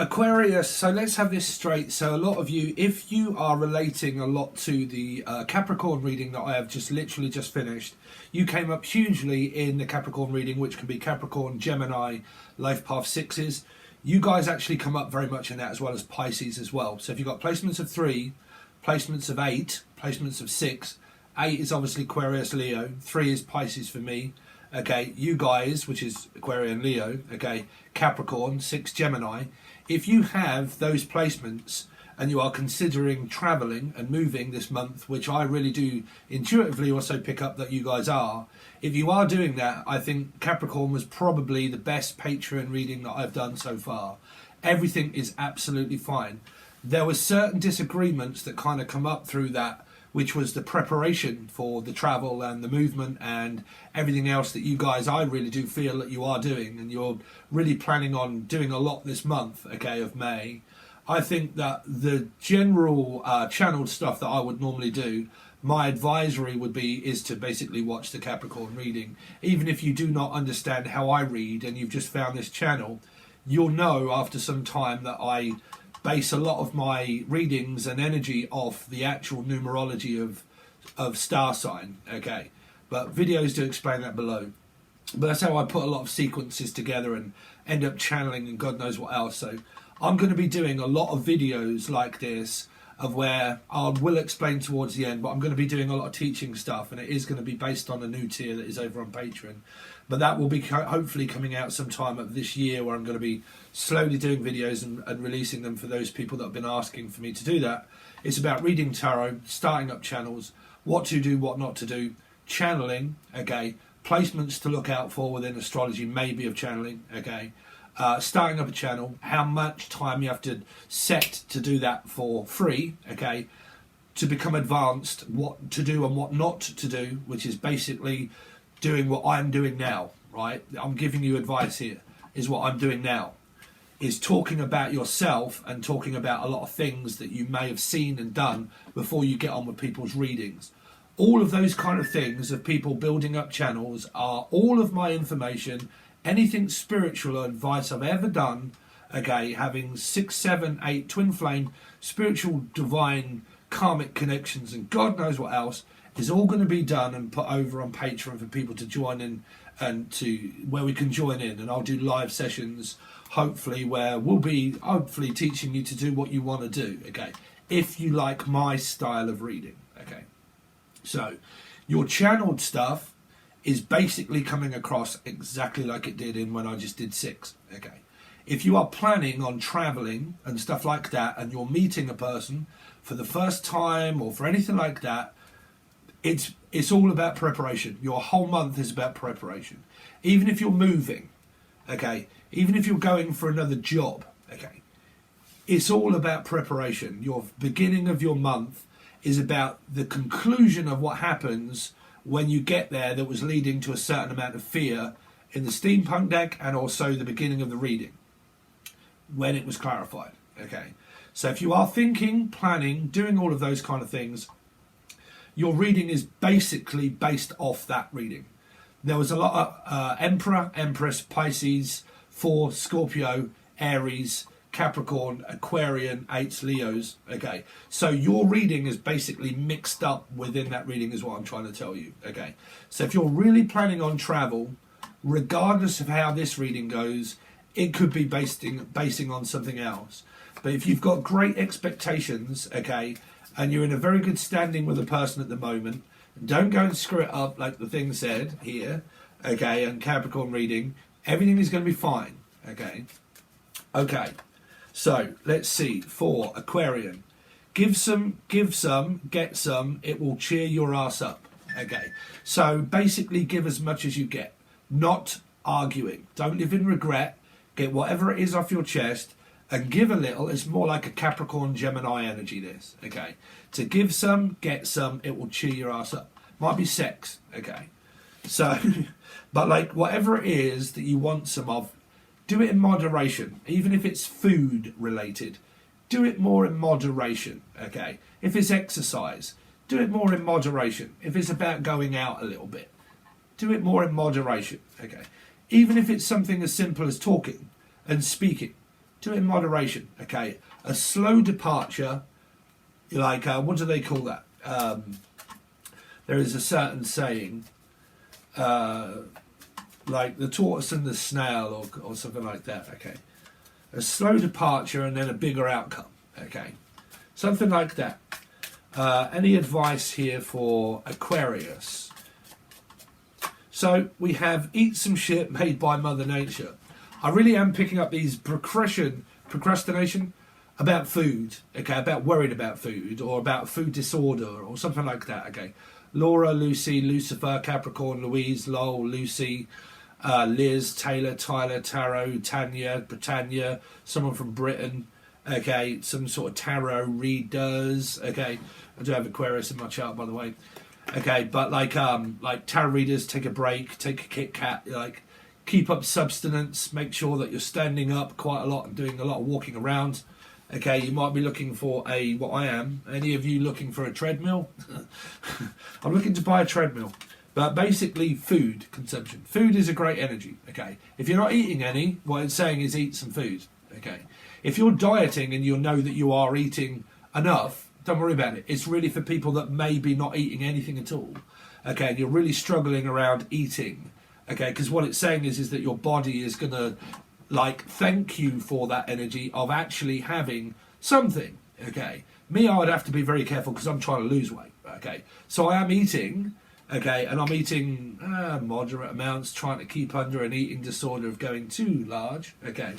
Aquarius, so let's have this straight. So a lot of you, if you are relating a lot to the Capricorn reading that I have literally just finished, you came up hugely in the Capricorn reading, which can be Capricorn, Gemini, Life Path 6s. You guys actually come up very much in that, as well as Pisces as well. So if you've got placements of 3, placements of 8, placements of 6, 8 is obviously Aquarius, Leo, 3 is Pisces for me. Okay, you guys, which is Aquarian, Leo, okay, Capricorn, 6 Gemini. If you have those placements and you are considering travelling and moving this month, which I really do intuitively also pick up that you guys are, if you are doing that, I think Capricorn was probably the best Patron reading that I've done so far. Everything is absolutely fine. There were certain disagreements that kind of come up through that, which was the preparation for the travel and the movement and everything else that you guys, I really do feel that you are doing, and you're really planning on doing a lot this month, okay, of May. I think that the general channeled stuff that I would normally do, my advisory would be is to basically watch the Capricorn reading. Even if you do not understand how I read and you've just found this channel, you'll know after some time that I base a lot of my readings and energy off the actual numerology of star sign, okay? But videos do explain that below. But that's how I put a lot of sequences together and end up channeling and God knows what else. So I'm going to be doing a lot of videos like this of where I will explain towards the end, but I'm going to be doing a lot of teaching stuff, and it is going to be based on a new tier that is over on Patreon. But that will be hopefully coming out sometime of this year, where I'm going to be slowly doing videos and releasing them for those people that have been asking for me to do that. It's about reading tarot, starting up channels, what to do, what not to do, channeling, okay, placements to look out for within astrology, maybe of channeling, okay, starting up a channel, how much time you have to set to do that for free, okay, to become advanced, what to do and what not to do, which is basically doing what I'm doing now, right? I'm giving you advice here, is what I'm doing now, is talking about yourself and talking about a lot of things that you may have seen and done before you get on with people's readings. All of those kind of things of people building up channels are all of my information. Anything spiritual or advice I've ever done, okay, having 6, 7, 8 twin flame, spiritual, divine, karmic connections, and God knows what else, is all going to be done and put over on Patreon for people to join in, and to where we can join in. And I'll do live sessions, hopefully, where we'll be hopefully teaching you to do what you want to do, okay, if you like my style of reading, okay. So your channeled stuff is basically coming across exactly like it did in when I just did 6, okay. If you are planning on traveling and stuff like that, and you're meeting a person for the first time or for anything like that, it's all about preparation. Your whole month is about preparation. Even if you're moving, okay, even if you're going for another job, okay, it's all about preparation. Your beginning of your month is about the conclusion of what happens when you get there, that was leading to a certain amount of fear in the steampunk deck, and also the beginning of the reading when it was clarified, okay. So if you are thinking, planning, doing all of those kind of things, your reading is basically based off that reading. There was a lot of Emperor, Empress, Pisces, 4, Scorpio, Aries, Capricorn, Aquarian, 8 Leos, okay. So your reading is basically mixed up within that reading, is what I'm trying to tell you, okay. So if you're really planning on travel, regardless of how this reading goes, it could be basing on something else. But if you've got great expectations, okay, and you're in a very good standing with a person at the moment, don't go and screw it up like the thing said here, okay, and Capricorn reading, everything is going to be fine, okay. Okay, so let's see, for Aquarian, give some, get some, it will cheer your ass up, okay. So basically give as much as you get, not arguing, don't live in regret, get whatever it is off your chest, and give a little. It's more like a Capricorn Gemini energy, this, okay. To give some, get some, it will cheer your ass up. Might be sex, okay. So, but like whatever it is that you want some of, do it in moderation. Even if it's food related, do it more in moderation, okay. If it's exercise, do it more in moderation. If it's about going out a little bit, do it more in moderation, okay. Even if it's something as simple as talking and speaking, do it in moderation, okay? A slow departure, like, what do they call that? There is a certain saying, like the tortoise and the snail, or something like that, okay? A slow departure and then a bigger outcome, okay? Something like that. Any advice here for Aquarius? So we have eat some shit made by Mother Nature. I really am picking up these procrastination about food, okay, about worried about food or about food disorder or something like that, okay. Laura, Lucy, Lucifer, Capricorn, Louise, Lowell, Lucy, Liz, Taylor, Tyler, Tarot, Tanya, Britannia, someone from Britain, okay, some sort of tarot readers, okay. I do have Aquarius in my chart, by the way. Okay, but like tarot readers, take a break, take a Kit Kat, like keep up substance, make sure that you're standing up quite a lot and doing a lot of walking around. Okay, you might be looking for what I am. Any of you looking for a treadmill? I'm looking to buy a treadmill. But basically, food consumption. Food is a great energy, okay? If you're not eating any, what it's saying is eat some food, okay? If you're dieting and you know that you are eating enough, don't worry about it. It's really for people that may be not eating anything at all, okay? And you're really struggling around eating, okay? Because what it's saying is that your body is going to, like, thank you for that energy of actually having something, okay? Me, I would have to be very careful because I'm trying to lose weight, okay? So I am eating, okay, and I'm eating moderate amounts, trying to keep under an eating disorder of going too large, okay?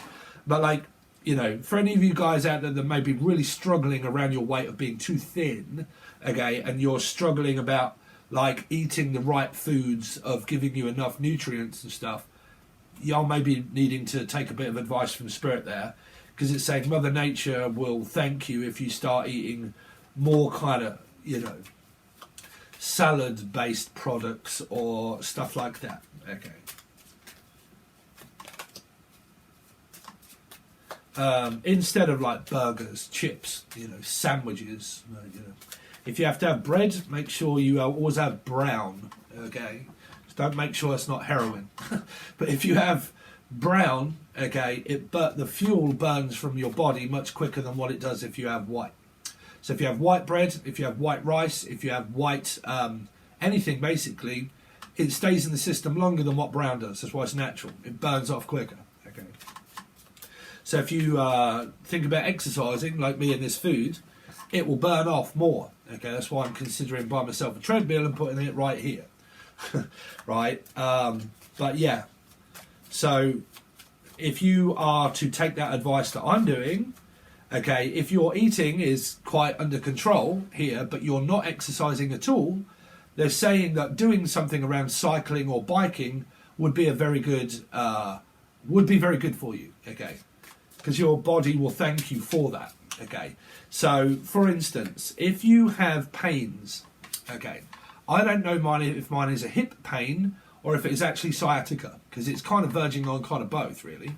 But, like, you know, for any of you guys out there that may be really struggling around your weight of being too thin, okay, and you're struggling about, like, eating the right foods of giving you enough nutrients and stuff, y'all may be needing to take a bit of advice from Spirit there, because it's saying Mother Nature will thank you if you start eating more kind of, you know, salad-based products or stuff like that, okay. Instead of like burgers, chips, you know, sandwiches, you know. If you have to have bread, make sure you always have brown, okay. Just don't make sure it's not heroin. But if you have brown, okay, but the fuel burns from your body much quicker than what it does if you have white. So if you have white bread, if you have white rice, if you have white anything, basically, it stays in the system longer than what brown does. That's why it's natural. It burns off quicker, okay. So if you think about exercising, like me in this food, it will burn off more. Okay, that's why I'm considering buying myself a treadmill and putting it right here. Right? But yeah. So if you are to take that advice that I'm doing, okay, if your eating is quite under control here, but you're not exercising at all, they're saying that doing something around cycling or biking would be very good for you. Okay. Because your body will thank you for that, okay? So, for instance, if you have pains, okay, I don't know if mine is a hip pain or if it is actually sciatica, because it's kind of verging on kind of both, really,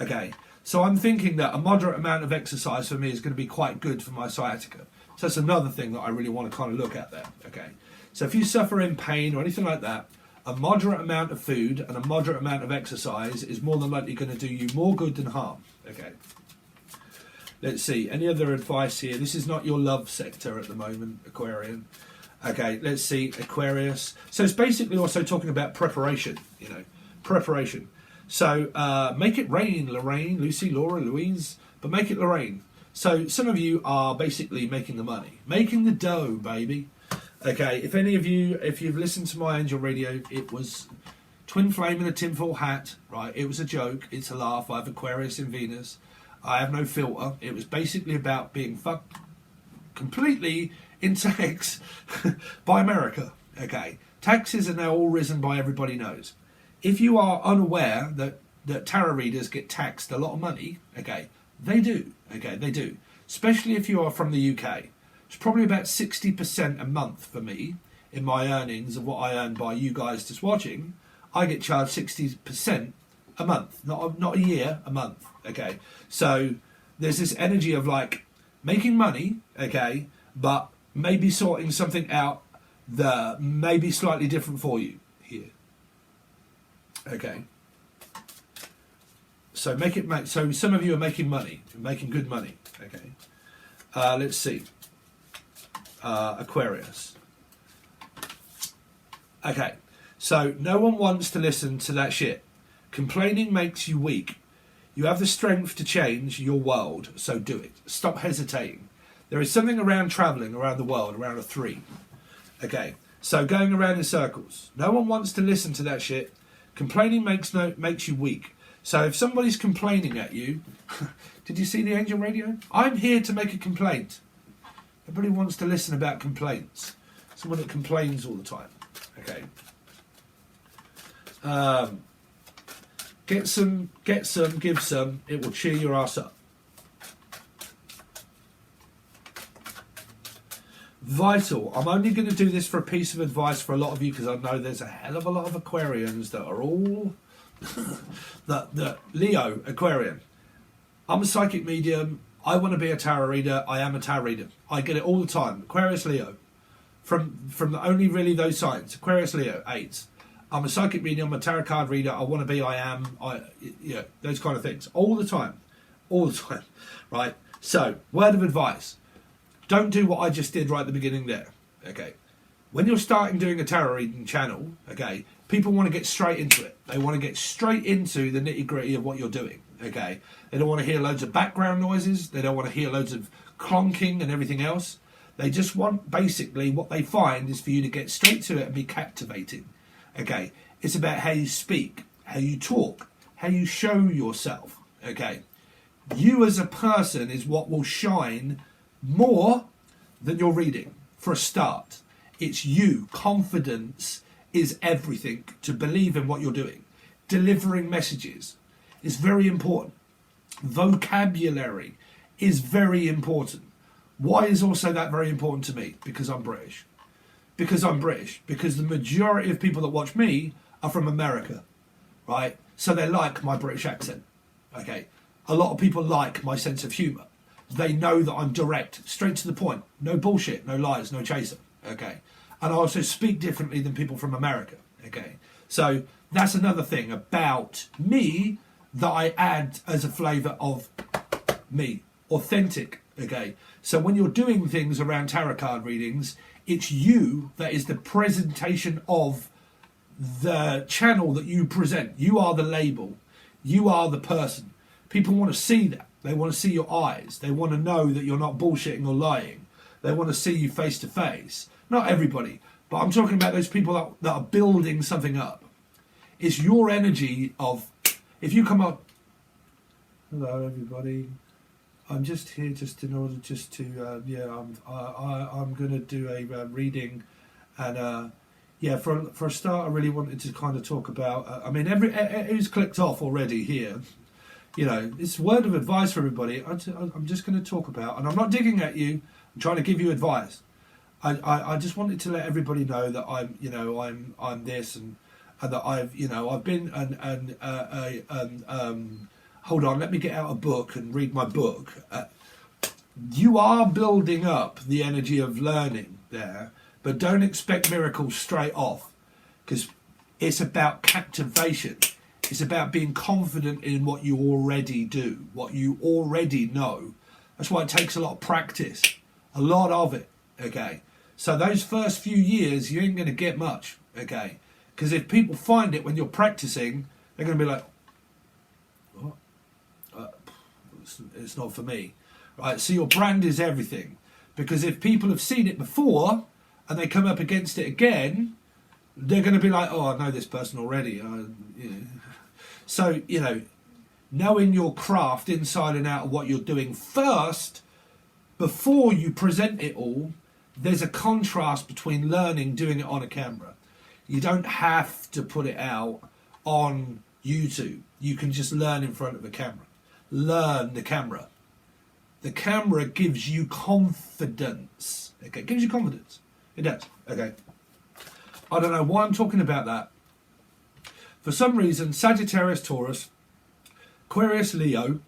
okay? So I'm thinking that a moderate amount of exercise for me is going to be quite good for my sciatica. So that's another thing that I really want to kind of look at there, okay? So if you suffer in pain or anything like that, a moderate amount of food and a moderate amount of exercise is more than likely going to do you more good than harm. Okay. Let's see. Any other advice here? This is not your love sector at the moment, Aquarian. Okay, let's see. Aquarius. So it's basically also talking about preparation, you know. Preparation. So make it rain, Lorraine, Lucy, Laura, Louise, but make it Lorraine. So some of you are basically making the money. Making the dough, baby. Okay, if any of you, if you've listened to my Angel Radio, it was Twin Flame in a tinfoil hat, right? It was a joke, it's a laugh. I have Aquarius in Venus. I have no filter. It was basically about being fucked completely in tax by America, okay? Taxes are now all risen by everybody knows. If you are unaware that tarot readers get taxed a lot of money, okay, they do, okay, they do. Especially if you are from the UK. It's probably about 60% a month for me in my earnings of what I earn by you guys just watching. I get charged 60% a month, not a year, a month. Okay, so there's this energy of like making money, okay, but maybe sorting something out that may be slightly different for you here. Okay, So so some of you are making money, making good money. Okay. Let's see. Aquarius. Okay. So no one wants to listen to that shit. Complaining makes you weak. You have the strength to change your world, so do it. Stop hesitating. There is something around travelling around the world, around a 3. Okay. So going around in circles. No one wants to listen to that shit. Complaining makes you weak. So if somebody's complaining at you, did you see the angel radio? I'm here to make a complaint. Everybody wants to listen about complaints. Someone that complains all the time. Okay. Get some, give some. It will cheer your ass up. Vital. I'm only going to do this for a piece of advice for a lot of you because I know there's a hell of a lot of Aquarians that are all the Leo Aquarian. I'm a psychic medium. I want to be a tarot reader. I am a tarot reader. I get it all the time. Aquarius, Leo. From the only really those signs. Aquarius, Leo, 8s. I'm a psychic medium. I'm a tarot card reader. I want to be. I am. Those kind of things all the time, right? So, word of advice. Don't do what I just did right at the beginning there, okay? When you're starting doing a tarot reading channel, okay, people want to get straight into it. They want to get straight into the nitty-gritty of what you're doing, okay? They don't want to hear loads of background noises. They don't want to hear loads of clonking and everything else. They just want, basically, what they find is for you to get straight to it and be captivating, okay? It's about how you speak, how you talk, how you show yourself, okay? You as a person is what will shine more than your reading. For a start, it's you. Confidence is everything. To believe in what you're doing. Delivering messages is very important. Vocabulary is very important. Why is also that very important to me? Because I'm British. Because the majority of people that watch me are from America, right? So they like my British accent, okay? A lot of people like my sense of humour. They know that I'm direct, straight to the point. No bullshit, no lies, no chaser. Okay. And I also speak differently than people from America. Okay. So that's another thing about me that I add as a flavour of me. Authentic. Okay. So when you're doing things around tarot card readings, it's you that is the presentation of the channel that you present. You are the label. You are the person. People want to see that. They want to see your eyes. They want to know that you're not bullshitting or lying. They want to see you face to face. Not everybody, but I'm talking about those people that are building something up. It's your energy of, if you come up, hello everybody, I'm just here just in order just to, I'm going to do a reading, and for a start I really wanted to kind of talk about, who's clicked off already here. You know, it's word of advice for everybody. I'm just going to talk about, and I'm not digging at you. I'm trying to give you advice. I just wanted to let everybody know that I'm this and that I've been hold on, let me get out a book and read my book. You are building up the energy of learning there, but don't expect miracles straight off, because it's about captivation. It's about being confident in what you already do, what you already know. That's why it takes a lot of practice, a lot of it, okay? So those first few years, you ain't going to get much, okay? Because if people find it when you're practicing, they're going to be like, what? It's not for me, right? So your brand is everything. Because if people have seen it before and they come up against it again, they're going to be like, oh, I know this person already. So, knowing your craft inside and out of what you're doing first, before you present it all, there's a contrast between learning, doing it on a camera. You don't have to put it out on YouTube. You can just learn in front of a camera. Learn the camera. The camera gives you confidence. Okay, it gives you confidence. It does. Okay. I don't know why I'm talking about that. For some reason, Sagittarius, Taurus, Aquarius, Leo,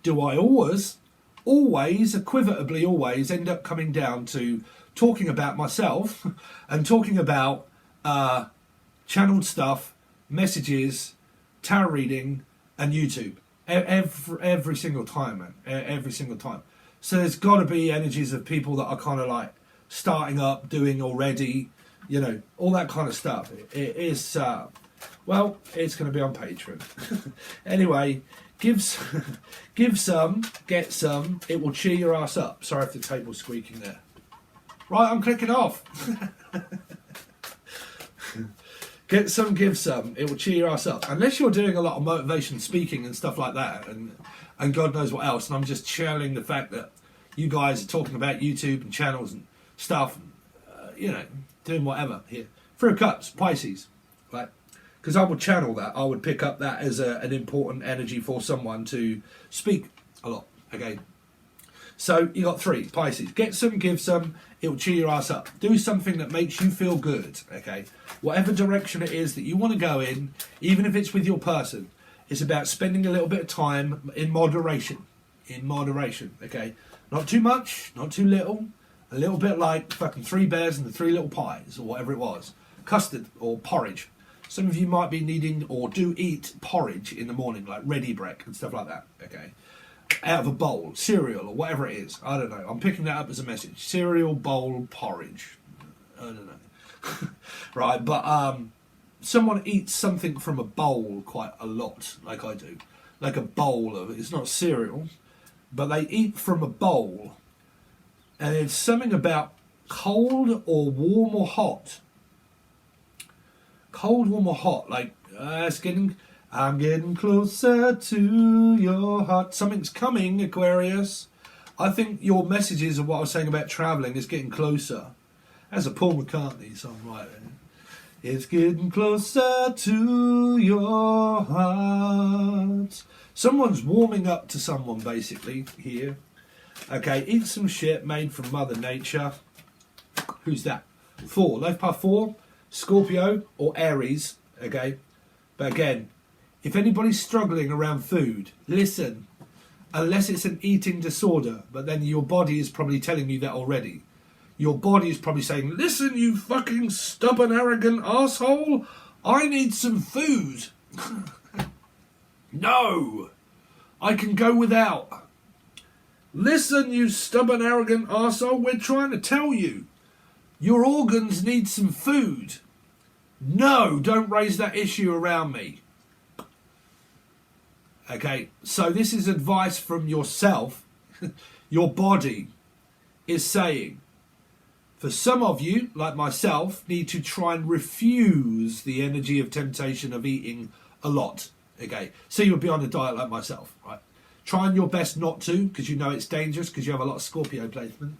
do I always, equivotably always end up coming down to talking about myself and talking about channeled stuff, messages, tarot reading, and YouTube. Every single time, man. Every single time. So there's got to be energies of people that are kind of like starting up, doing already, you know, all that kind of stuff. It is, well, it's going to be on Patreon. Anyway, give some, get some. It will cheer your ass up. Sorry if the table's squeaking there. Right, I'm clicking off. Get some, give some. It will cheer your ass up. Unless you're doing a lot of motivation speaking and stuff like that, and God knows what else. And I'm just channeling the fact that you guys are talking about YouTube and channels and stuff, and, you know, doing whatever here. Through cups, Pisces, right? Because I would channel that. I would pick up that as an important energy for someone to speak a lot. Okay. So you got 3, Pisces. Get some, give some. It will cheer your ass up. Do something that makes you feel good. Okay. Whatever direction it is that you want to go in, even if it's with your person, it's about spending a little bit of time in moderation. In moderation. Okay. Not too much, not too little. A little bit like fucking 3 bears and the 3 little pies, or whatever it was. Custard or porridge. Some of you might be needing or do eat porridge in the morning, like ready break and stuff like that. Okay. Out of a bowl, cereal or whatever it is. I don't know. I'm picking that up as a message. Cereal, bowl, porridge. I don't know. Right, but someone eats something from a bowl quite a lot, like I do. Like a bowl of, it's not cereal, but they eat from a bowl. And it's something about cold or warm or hot. Cold, warm or hot. Like, I'm getting closer to your heart. Something's coming, Aquarius. I think your messages of what I was saying about travelling is getting closer. That's a Paul McCartney song right there. It's getting closer to your heart. Someone's warming up to someone, basically, here. Okay, eat some shit made from Mother Nature. Who's that? 4. Life path 4, Scorpio or Aries. Okay, but again, if anybody's struggling around food, listen. Unless it's an eating disorder, but then your body is probably telling you that already. Your body is probably saying, listen, you fucking stubborn, arrogant asshole, I need some food. No, I can go without. Listen, you stubborn, arrogant arsehole, we're trying to tell you. Your organs need some food. No, don't raise that issue around me. Okay, so this is advice from yourself. Your body is saying, for some of you, like myself, need to try and refuse the energy of temptation of eating a lot. Okay, so you'll be on a diet like myself, right? Trying your best not to, because you know it's dangerous, because you have a lot of Scorpio placements.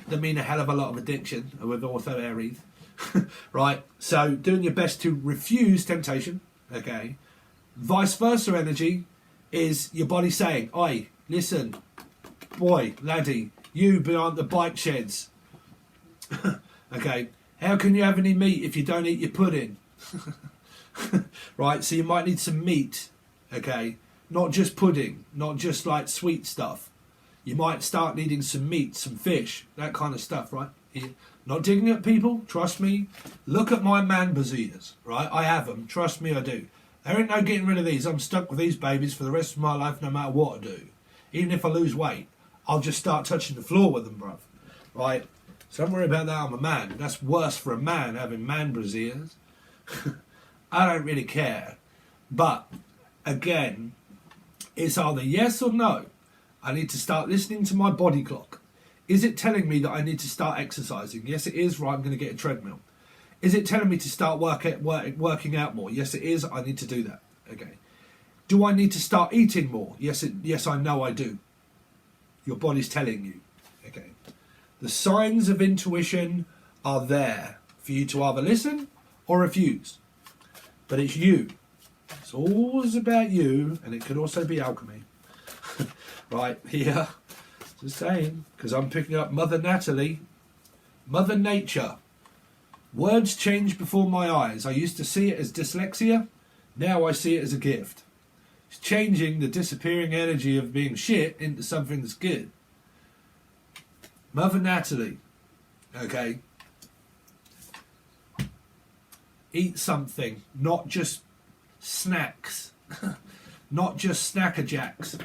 That mean a hell of a lot of addiction with Ortho Aries. Right, so doing your best to refuse temptation. Okay, vice versa energy is your body saying, oi, listen, boy, laddie, you behind the bike sheds. Okay, how can you have any meat if you don't eat your pudding? Right, so you might need some meat. Okay, not just pudding, not just like sweet stuff. You might start needing some meat, some fish, that kind of stuff, right? Not digging at people, trust me. Look at my man braziers, right? I have them, trust me, I do. There ain't no getting rid of these. I'm stuck with these babies for the rest of my life, no matter what I do. Even if I lose weight, I'll just start touching the floor with them, bruv. Right? So don't worry about that, I'm a man. That's worse for a man, having man braziers. I don't really care. But, again, it's either yes or no. I need to start listening to my body clock. Is it telling me that I need to start exercising? Yes, it is. Right, I'm going to get a treadmill. Is it telling me to start working out more? Yes, it is. I need to do that. Okay. Do I need to start eating more? Yes, I know I do. Your body's telling you. Okay. The signs of intuition are there for you to either listen or refuse. But it's you. It's always about you, and it could also be alchemy. Right here. Just saying, because I'm picking up Mother Natalie. Mother Nature. Words change before my eyes. I used to see it as dyslexia. Now I see it as a gift. It's changing the disappearing energy of being shit into something that's good. Mother Natalie. Okay. Eat something, not just snacks. not just snacker jacks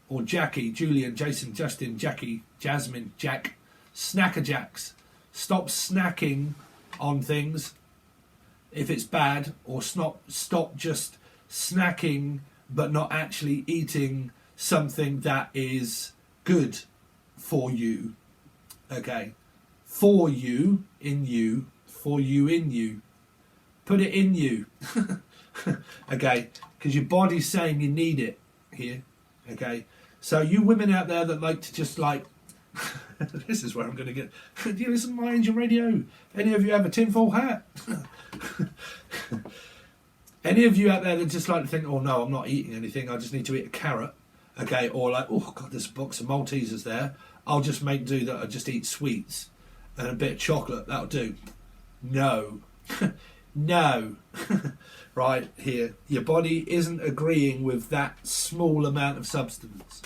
or Jackie, Julian, Jason, Justin, Jackie, Jasmine, Jack, snacker jacks. Stop snacking on things if it's bad, or stop just snacking but not actually eating something that is good for you. Okay, for you in you, for you in you. Put it in you. Okay, because your body's saying you need it here. Okay, so you women out there that like to just like, this is where I'm going to get. Do you listen to my Angel Radio? Any of you have a tinfoil hat? Any of you out there that just like to think, oh no, I'm not eating anything, I just need to eat a carrot. Okay, or like, oh god, there's a box of Maltesers there. I'll just make do that I just eat sweets and a bit of chocolate. That'll do. No. No. Right here. Your body isn't agreeing with that small amount of substance.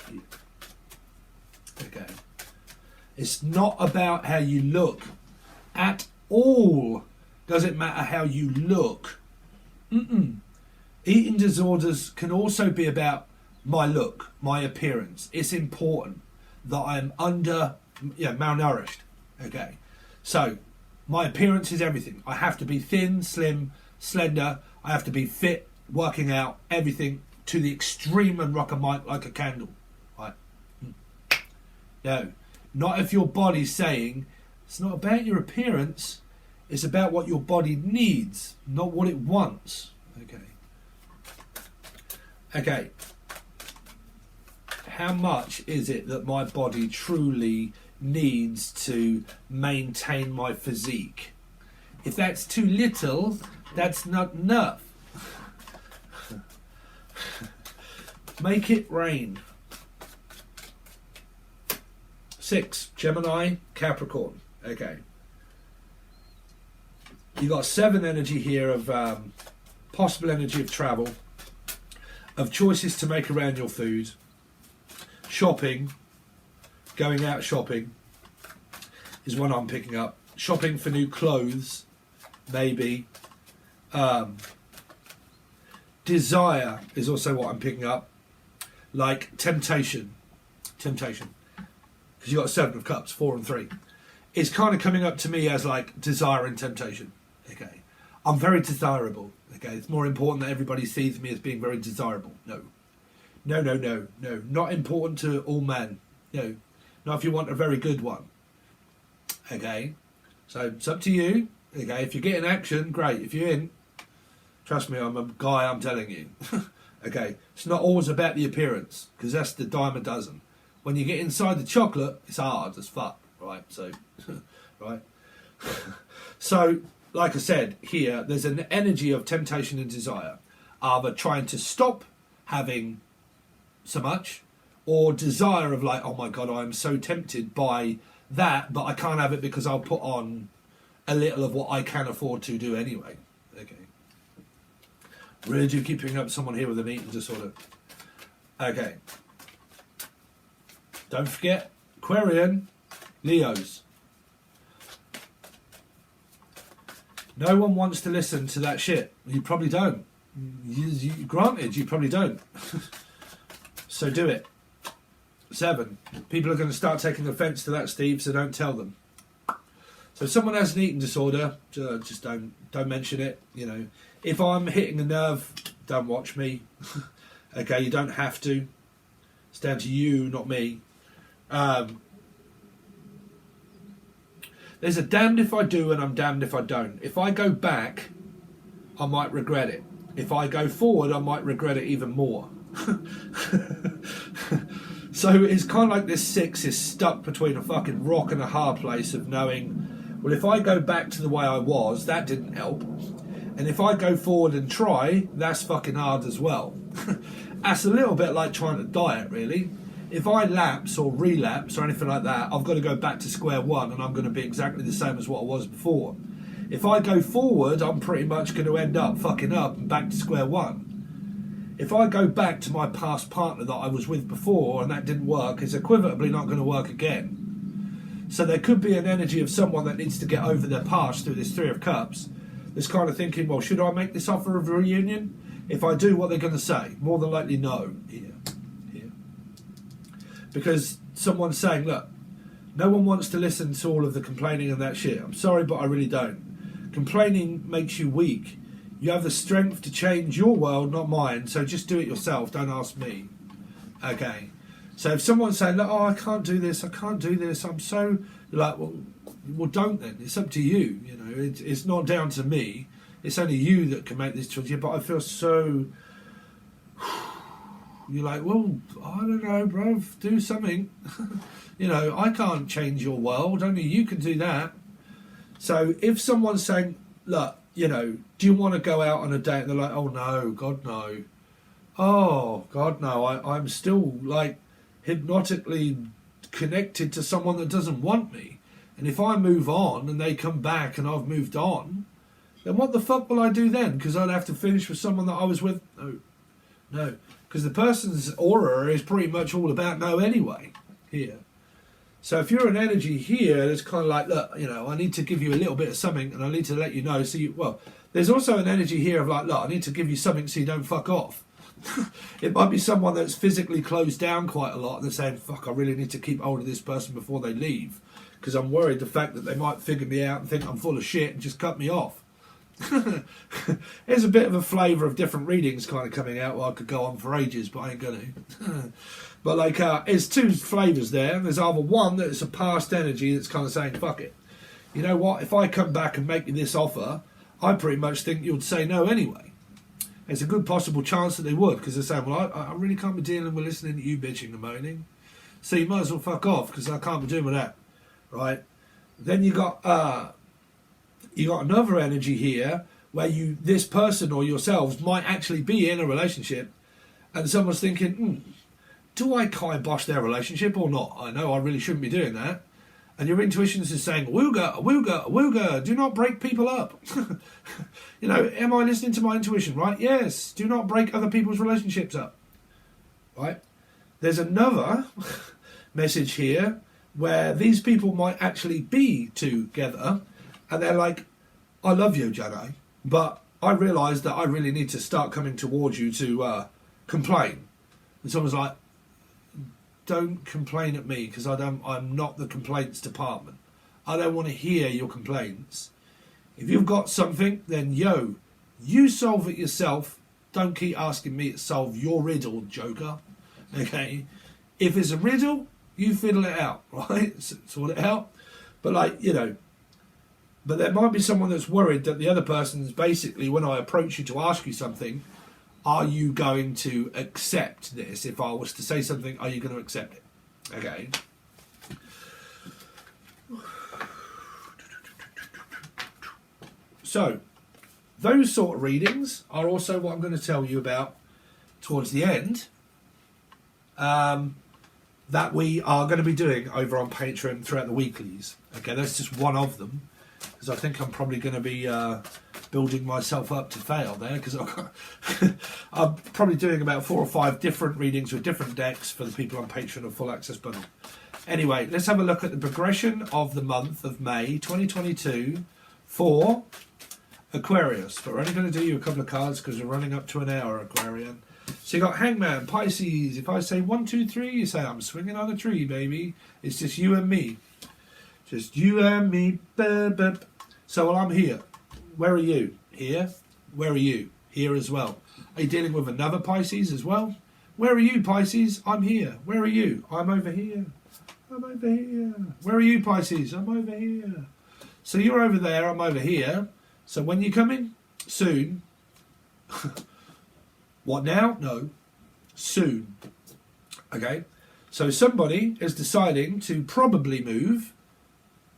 Okay. It's not about how you look at all. Doesn't matter how you look. Eating disorders can also be about my look, my appearance. It's important that I'm malnourished. Okay. So my appearance is everything. I have to be thin, slim, slender. I have to be fit, working out, everything to the extreme and rock a mic like a candle. Right? No. Not if your body's saying, it's not about your appearance, it's about what your body needs, not what it wants. Okay. Okay. How much is it that my body truly needs to maintain my physique? If that's too little, that's not enough. Make it rain. 6, Gemini, Capricorn. Okay. You got 7 energy here of possible energy of travel, of choices to make around your food, shopping, going out shopping is one I'm picking up. Shopping for new clothes, maybe. Desire is also what I'm picking up. Like temptation. Because you've got 7 of cups, 4 and 3. It's kind of coming up to me as like desire and temptation. Okay. I'm very desirable. Okay. It's more important that everybody sees me as being very desirable. No. Not important to all men. No. Not if you want a very good one. Okay. So it's up to you. Okay. If you're getting action, great. If you're in, trust me, I'm a guy, I'm telling you. Okay. It's not always about the appearance, because that's the dime a dozen. When you get inside the chocolate, it's hard as fuck. Right. So, right. So, like I said, here, there's an energy of temptation and desire. Either trying to stop having so much, or desire of like, oh my god, I'm so tempted by that, but I can't have it because I'll put on a little of what I can afford to do anyway. Okay. Really do keep picking up someone here with an eating disorder. Okay. Don't forget, Aquarian, Leos. No one wants to listen to that shit. You probably don't. Granted, you probably don't. So do it. 7. People are going to start taking offence to that, Steve, so don't tell them. So if someone has an eating disorder, just don't mention it. You know, if I'm hitting a nerve, don't watch me. Okay, you don't have to. It's down to you, not me. There's a damned if I do and I'm damned if I don't. If I go back, I might regret it. If I go forward, I might regret it even more. So it's kind of like this 6 is stuck between a fucking rock and a hard place of knowing, well, if I go back to the way I was, that didn't help. And if I go forward and try, that's fucking hard as well. That's a little bit like trying to diet, really. If I lapse or relapse or anything like that, I've got to go back to square one and I'm going to be exactly the same as what I was before. If I go forward, I'm pretty much going to end up fucking up and back to square one. If I go back to my past partner that I was with before and that didn't work, it's equivalently not going to work again. So there could be an energy of someone that needs to get over their past through this 3 of Cups. That's kind of thinking, well, should I make this offer of a reunion? If I do, what they're going to say? More than likely, no. Here. Because someone's saying, look, no one wants to listen to all of the complaining and that shit. I'm sorry, but I really don't. Complaining makes you weak. You have the strength to change your world, not mine. So just do it yourself. Don't ask me. Okay. So if someone's saying, look, oh, I can't do this, I'm so... You're like, well, don't then. It's up to you. You know, it's not down to me. It's only you that can make this choice. Yeah, but I feel so... You're like, well, I don't know, bro. Do something. You know, I can't change your world. Only you can do that. So if someone's saying, look, you know, do you want to go out on a date? And they're like, oh, no, God, no. Oh, God, no. I'm still, like, hypnotically connected to someone that doesn't want me. And if I move on and they come back and I've moved on, then what the fuck will I do then? Because I'd have to finish with someone that I was with? No. Because the person's aura is pretty much all about no anyway, here. So if you're an energy here, it's kind of like, look, you know, I need to give you a little bit of something and I need to let you know. So well, there's also an energy here of like, look, I need to give you something so you don't fuck off. It might be someone that's physically closed down quite a lot and they're saying, fuck, I really need to keep hold of this person before they leave. Because I'm worried the fact that they might figure me out and think I'm full of shit and just cut me off. There's a bit of a flavour of different readings kind of coming out. Well, I could go on for ages, but I ain't going to. But like, there's two flavours there. There's either one that is a past energy that's kind of saying, fuck it. You know what? If I come back and make you this offer, I pretty much think you'd say no anyway. There's a good possible chance that they would, because they're saying, well, I really can't be dealing with listening to you bitching and moaning. So you might as well fuck off, because I can't be doing with that. Right? Then you got another energy here where this person or yourselves might actually be in a relationship and someone's thinking, do I kibosh their relationship or not? I know I really shouldn't be doing that. And your intuition is saying, wooga, do not break people up. You know, am I listening to my intuition, right? Yes, do not break other people's relationships up. Right? There's another message here where these people might actually be together and they're like, I love you, Jedi, but I realise that I really need to start coming towards you to complain. And someone's like, don't complain at me because I'm not the complaints department. I don't want to hear your complaints. If you've got something, then you solve it yourself. Don't keep asking me to solve your riddle, Joker. Okay? If it's a riddle, you fiddle it out, right? Sort it out. But like, you know, but there might be someone that's worried that the other person's basically, when I approach you to ask you something, are you going to accept this? If I was to say something, are you going to accept it? Okay. So, those sort of readings are also what I'm going to tell you about towards the end. That we are going to be doing over on Patreon throughout the weeklies. Okay, that's just one of them. Because I think I'm probably going to be building myself up to fail there. Because I'm probably doing about 4 or 5 different readings with different decks for the people on Patreon of Full Access Bundle. Anyway, let's have a look at the progression of the month of May 2022 for Aquarius. But we're only going to do you a couple of cards because we're running up to an hour, Aquarian. So you got Hangman, Pisces. If I say 1, 2, 3, you say I'm swinging on a tree, baby. It's just you and me. Just you and me. So well, I'm here. Where are you? Here. Where are you? Here as well. Are you dealing with another Pisces as well? Where are you, Pisces? I'm here. Where are you? I'm over here. I'm over here. Where are you, Pisces? I'm over here. So you're over there, I'm over here. So when you coming? Soon. What now? No. Soon. Okay. So somebody is deciding to probably move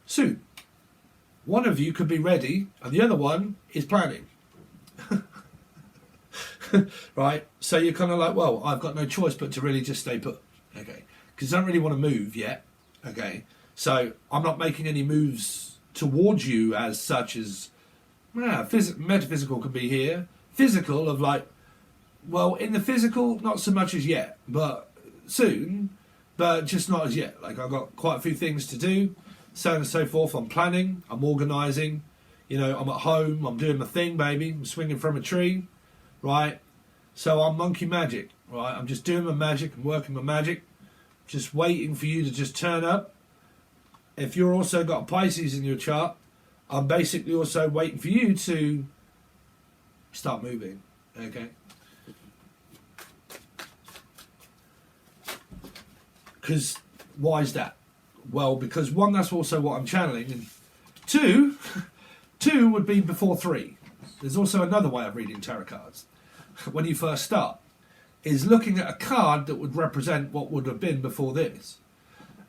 soon. One of you could be ready and the other one is planning. Right? So you're kind of like, well, I've got no choice but to really just stay put. Okay. Because I don't really want to move yet. Okay. So I'm not making any moves towards you as such as, metaphysical could be here. Physical of like, well, in the physical, not so much as yet, but soon, but just not as yet. Like I've got quite a few things to do, so on and so forth. I'm planning, I'm organising, you know, I'm at home, I'm doing my thing, baby. I'm swinging from a tree, right? So I'm monkey magic, right? I'm just doing my magic and working my magic, just waiting for you to just turn up. If you're also got Pisces in your chart, I'm basically also waiting for you to start moving, okay? Because why is that? Well, because one, that's also what I'm channeling, and two would be before 3. There's also another way of reading tarot cards. When you first start, is looking at a card that would represent what would have been before this.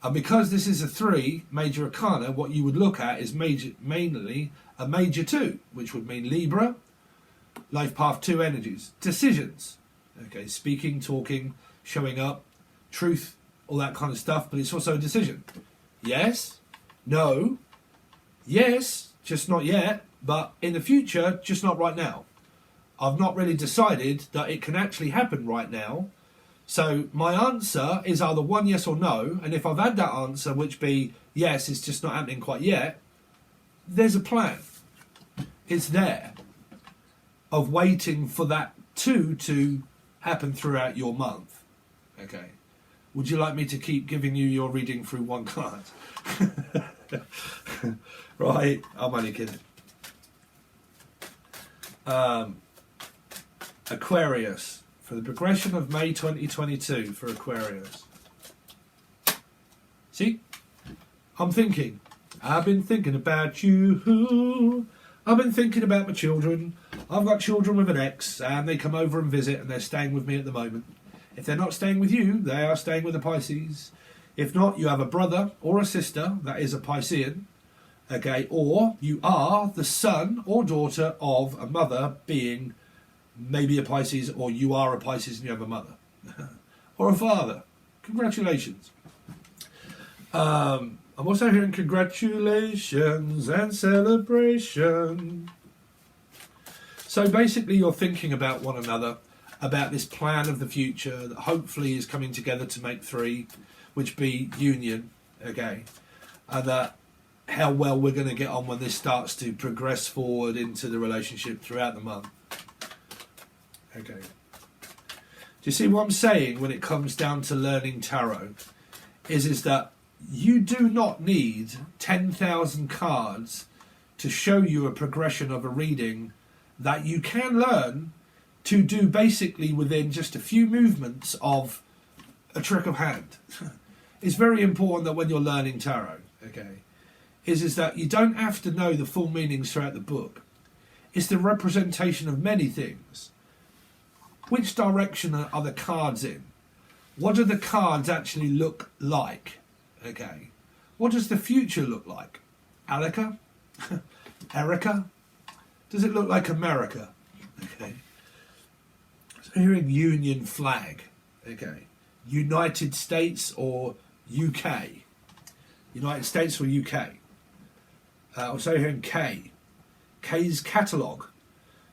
And because this is a 3 major arcana, what you would look at is mainly a major 2, which would mean Libra, life path 2 energies, decisions, okay, speaking, talking, showing up, truth, all that kind of stuff, but it's also a decision. Yes, no, yes, just not yet, but in the future, just not right now. I've not really decided that it can actually happen right now. So my answer is either 1 yes or no, and if I've had that answer, which be yes, it's just not happening quite yet, there's a plan. It's there of waiting for that 2 to happen throughout your month. Okay. Would you like me to keep giving you your reading through one card? Right, I'm only kidding. Aquarius. For the progression of May 2022 for Aquarius. See? I'm thinking. I've been thinking about you. I've been thinking about my children. I've got children with an ex, and they come over and visit, and they're staying with me at the moment. If they're not staying with you, they are staying with a Pisces. If not, you have a brother or a sister that is a Piscean. Okay, or you are the son or daughter of a mother being maybe a Pisces, or you are a Pisces and you have a mother or a father. Congratulations. I'm also hearing congratulations and celebration. So basically you're thinking about one another, about this plan of the future that hopefully is coming together to make 3, which be union, okay, and that how well we're going to get on when this starts to progress forward into the relationship throughout the month. Okay. Do you see what I'm saying when it comes down to learning tarot? Is that you do not need 10,000 cards to show you a progression of a reading that you can learn to do basically within just a few movements of a trick of hand. It's very important that when you're learning tarot, okay, is that you don't have to know the full meanings throughout the book. It's the representation of many things. Which direction are the cards in? What do the cards actually look like? Okay. What does the future look like? Alika? Erica? Does it look like America? Okay. So here in Union flag. Okay. United States or UK? United States or UK? Also here in K. K's catalogue.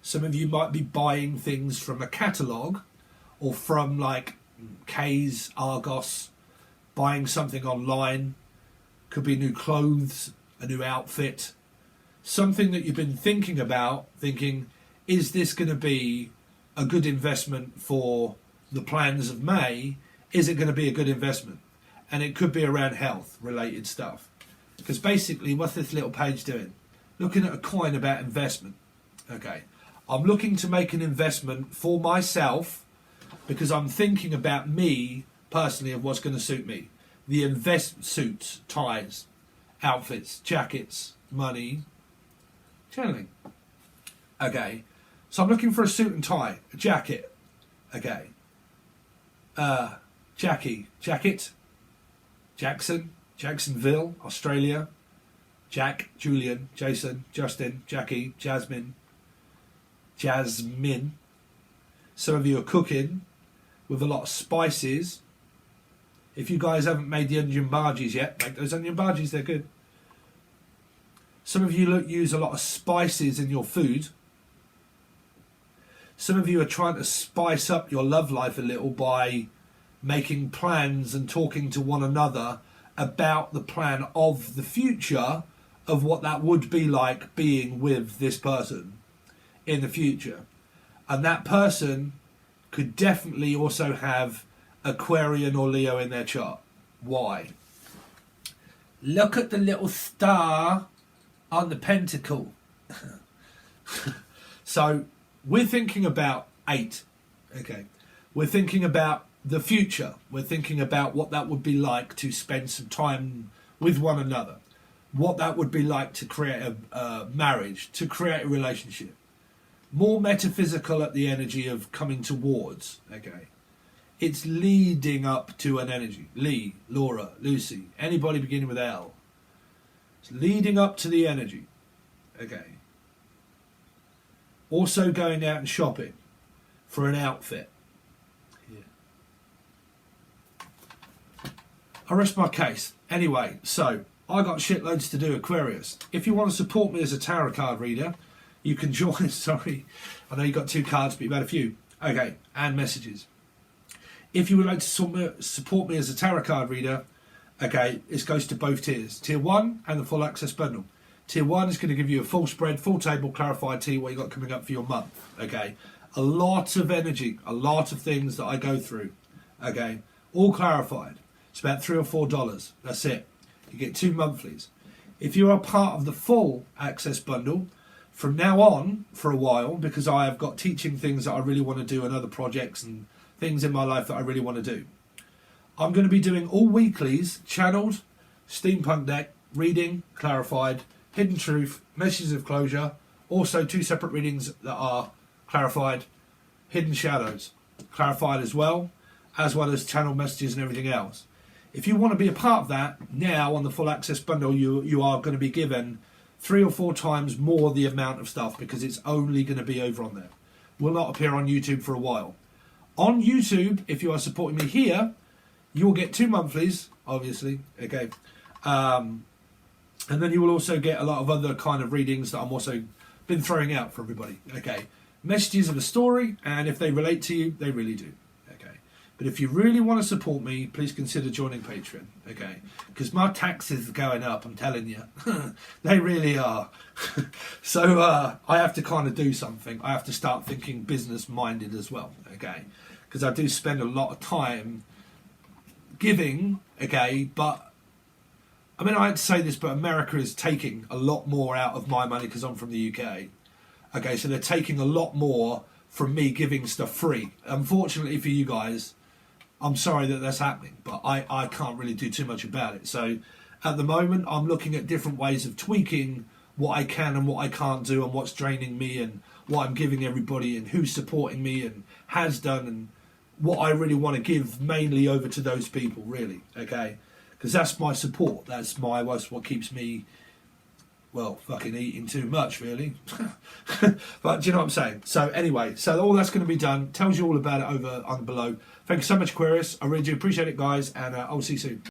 Some of you might be buying things from a catalogue or from like K's, Argos, buying something online. Could be new clothes, a new outfit, something that you've been thinking about, thinking, is this going to be a good investment for the plans of May? Is it going to be a good investment? And it could be around health related stuff. Because basically, what's this little page doing? Looking at a coin about investment. Okay. I'm looking to make an investment for myself because I'm thinking about me personally of what's going to suit me. The invest suits, ties, outfits, jackets, money, channeling. Okay. So I'm looking for a suit and tie, a jacket. Okay. Jackie, jacket. Jackson, Jacksonville, Australia. Jack, Julian, Jason, Justin, Jackie, Jasmine. Some of you are cooking with a lot of spices. If you guys haven't made the onion bhajis yet, make those onion bhajis, they're good. Some of you use a lot of spices in your food. Some of you are trying to spice up your love life a little by making plans and talking to one another about the plan of the future of what that would be like being with this person in the future. And that person could definitely also have Aquarian or Leo in their chart. Why? Look at the little star on the pentacle. So we're thinking about 8. Okay. We're thinking about the future. We're thinking about what that would be like to spend some time with one another. What that would be like to create a marriage, to create a relationship. More metaphysical at the energy of coming towards. Okay. It's leading up to an energy. Lee, Laura, Lucy, anybody beginning with L. It's leading up to the energy. Okay. Also going out and shopping for an outfit. Yeah. I rest my case. Anyway, so I got shitloads to do, Aquarius. If you want to support me as a tarot card reader, you can join. Sorry, I know you got 2 cards, but you've had a few. Okay, and messages. If you would like to support me as a tarot card reader, okay, it goes to both tiers. Tier 1 and the full access bundle. Tier 1 is going to give you a full spread, full table, clarified tea, what you got coming up for your month. Okay, a lot of energy, a lot of things that I go through. Okay, all clarified. It's about $3 or $4. That's it. You get 2 monthlies. If you are part of the full access bundle, from now on for a while, because I have got teaching things that I really want to do and other projects and things in my life that I really want to do, I'm going to be doing all weeklies, channeled, steampunk deck, reading, clarified, hidden truth, messages of closure, also 2 separate readings that are clarified, hidden shadows, clarified as well as channel messages and everything else. If you want to be a part of that, now on the full access bundle, you are going to be given 3 or 4 times more the amount of stuff, because it's only going to be over on there. Will not appear on YouTube for a while. On YouTube, if you are supporting me here, you will get 2 monthlies, obviously, okay, and then you will also get a lot of other kind of readings that I'm also been throwing out for everybody, okay. Messages of a story, and if they relate to you, they really do, okay. But if you really want to support me, please consider joining Patron, okay, because my taxes are going up, I'm telling you. They really are. So I have to kind of do something. I have to start thinking business minded as well, okay, because I do spend a lot of time giving, okay, but I mean, I had to say this, but America is taking a lot more out of my money because I'm from the UK. Okay, so they're taking a lot more from me giving stuff free. Unfortunately for you guys, I'm sorry that that's happening, but I can't really do too much about it. So at the moment, I'm looking at different ways of tweaking what I can and what I can't do, and what's draining me and what I'm giving everybody and who's supporting me and has done, and what I really want to give mainly over to those people, really, okay? Because that's my support. That's what keeps me, well, fucking eating too much, really. But do you know what I'm saying? So anyway, so all that's going to be done. Tells you all about it over on below. Thank you so much, Aquarius. I really do appreciate it, guys, and I'll see you soon.